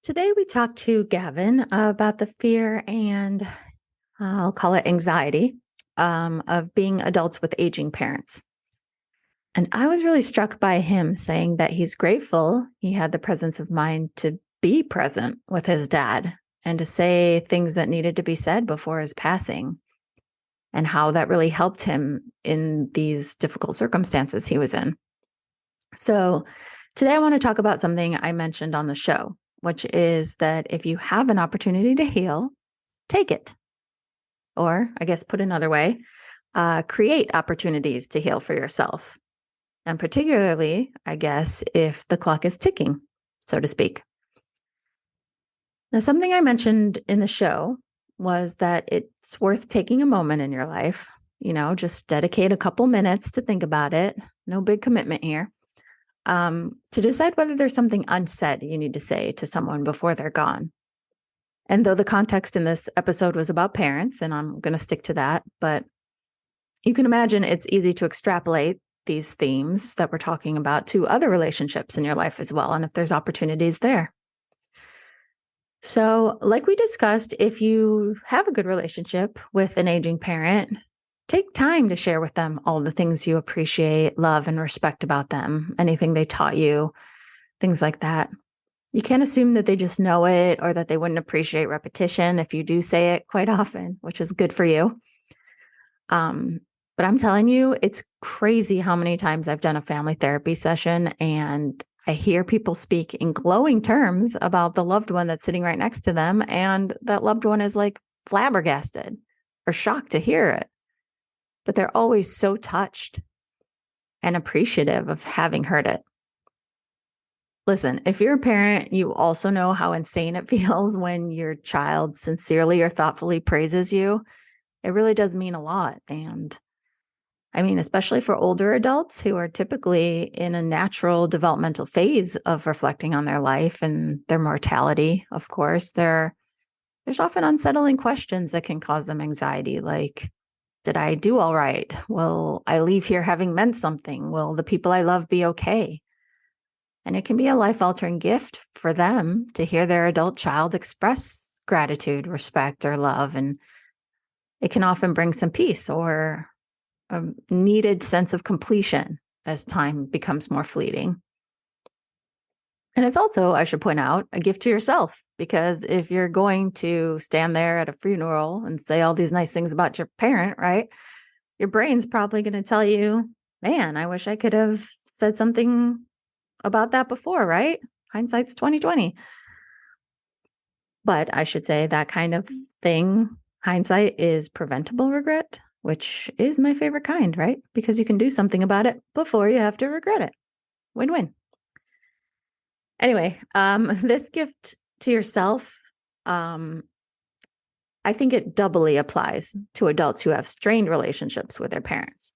Today, we talked to Gavin about the fear and I'll call it anxiety of being adults with aging parents. And I was really struck by him saying that he's grateful he had the presence of mind to be present with his dad and to say things that needed to be said before his passing, and how that really helped him in these difficult circumstances he was in. So, today I want to talk about something I mentioned on the show, which is that if you have an opportunity to heal, take it. Or, I guess, put another way, create opportunities to heal for yourself. And particularly, I guess, if the clock is ticking, so to speak. Now, something I mentioned in the show was that it's worth taking a moment in your life, just dedicate a couple minutes to think about it. No big commitment here. To decide whether there's something unsaid you need to say to someone before they're gone. And though the context in this episode was about parents, and I'm going to stick to that, but you can imagine it's easy to extrapolate these themes that we're talking about to other relationships in your life as well, and if there's opportunities there. So, like we discussed, if you have a good relationship with an aging parent, take time to share with them all the things you appreciate, love, and respect about them, anything they taught you, things like that. You can't assume that they just know it or that they wouldn't appreciate repetition if you do say it quite often, which is good for you. Um, but I'm telling you, it's crazy how many times I've done a family therapy session and I hear people speak in glowing terms about the loved one that's sitting right next to them. And that loved one is like flabbergasted or shocked to hear it. But they're always so touched and appreciative of having heard it. Listen, if you're a parent, you also know how insane it feels when your child sincerely or thoughtfully praises you. It really does mean a lot. And I mean, especially for older adults who are typically in a natural developmental phase of reflecting on their life and their mortality, of course, there's often unsettling questions that can cause them anxiety, like, did I do all right? Will I leave here having meant something? Will the people I love be okay? And it can be a life altering gift for them to hear their adult child express gratitude, respect, or love. And it can often bring some peace or a needed sense of completion as time becomes more fleeting. And it's also, I should point out, a gift to yourself, because if you're going to stand there at a funeral and say all these nice things about your parent, right? Your brain's probably going to tell you, man, I wish I could have said something about that before, right? Hindsight's 2020. But I should say that kind of thing, hindsight is preventable regret, which is my favorite kind, right? Because you can do something about it before you have to regret it. Win-win. Anyway, this gift to yourself, um, I think it doubly applies to adults who have strained relationships with their parents.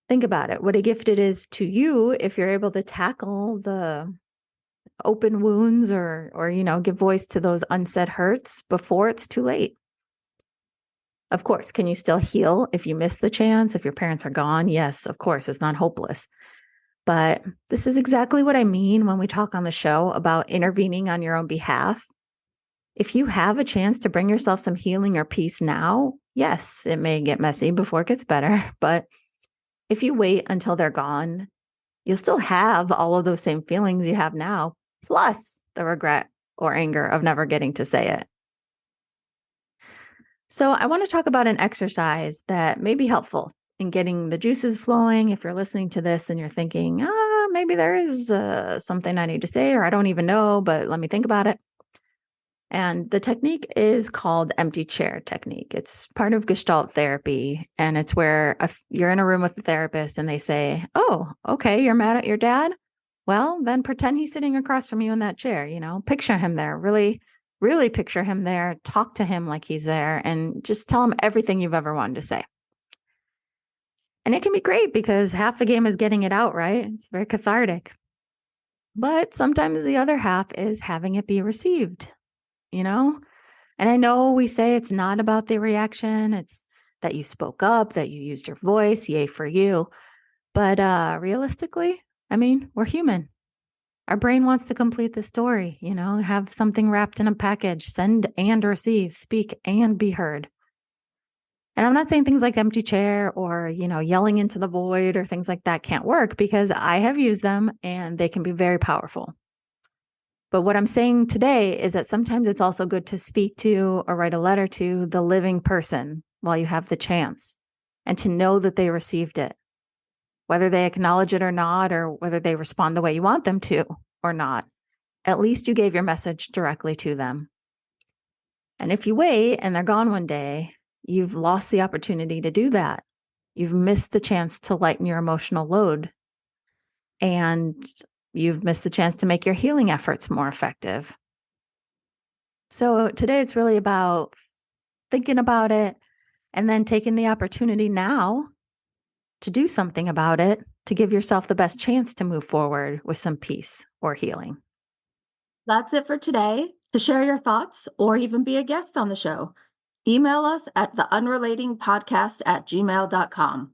Think about it, what a gift it is to you if you're able to tackle the open wounds or give voice to those unsaid hurts before it's too late. Of course, can you still heal if you miss the chance, if your parents are gone? Yes, of course, it's not hopeless. But this is exactly what I mean when we talk on the show about intervening on your own behalf. If you have a chance to bring yourself some healing or peace now, yes, it may get messy before it gets better. But if you wait until they're gone, you'll still have all of those same feelings you have now, plus the regret or anger of never getting to say it. So, I want to talk about an exercise that may be helpful in getting the juices flowing. If you're listening to this and you're thinking, maybe there is something I need to say, or I don't even know, but let me think about it. And the technique is called empty chair technique. It's part of Gestalt therapy. And it's where you're in a room with the therapist and they say, oh, okay, you're mad at your dad? Well, then pretend he's sitting across from you in that chair, picture him there, really, really picture him there, talk to him like he's there, and just tell him everything you've ever wanted to say. And it can be great because half the game is getting it out, right? It's very cathartic. But sometimes the other half is having it be received, you know? And I know we say it's not about the reaction, it's that you spoke up, that you used your voice, yay for you. But realistically, I mean, we're human. Our brain wants to complete the story, have something wrapped in a package, send and receive, speak and be heard. And I'm not saying things like empty chair or, yelling into the void or things like that can't work, because I have used them and they can be very powerful. But what I'm saying today is that sometimes it's also good to speak to or write a letter to the living person while you have the chance, and to know that they received it, whether they acknowledge it or not, or whether they respond the way you want them to or not. At least you gave your message directly to them. And if you wait and they're gone one day, you've lost the opportunity to do that. You've missed the chance to lighten your emotional load, and you've missed the chance to make your healing efforts more effective. So today it's really about thinking about it and then taking the opportunity now to do something about it, to give yourself the best chance to move forward with some peace or healing. That's it for today. To share your thoughts or even be a guest on the show, email us at theunrelatingpodcast@gmail.com.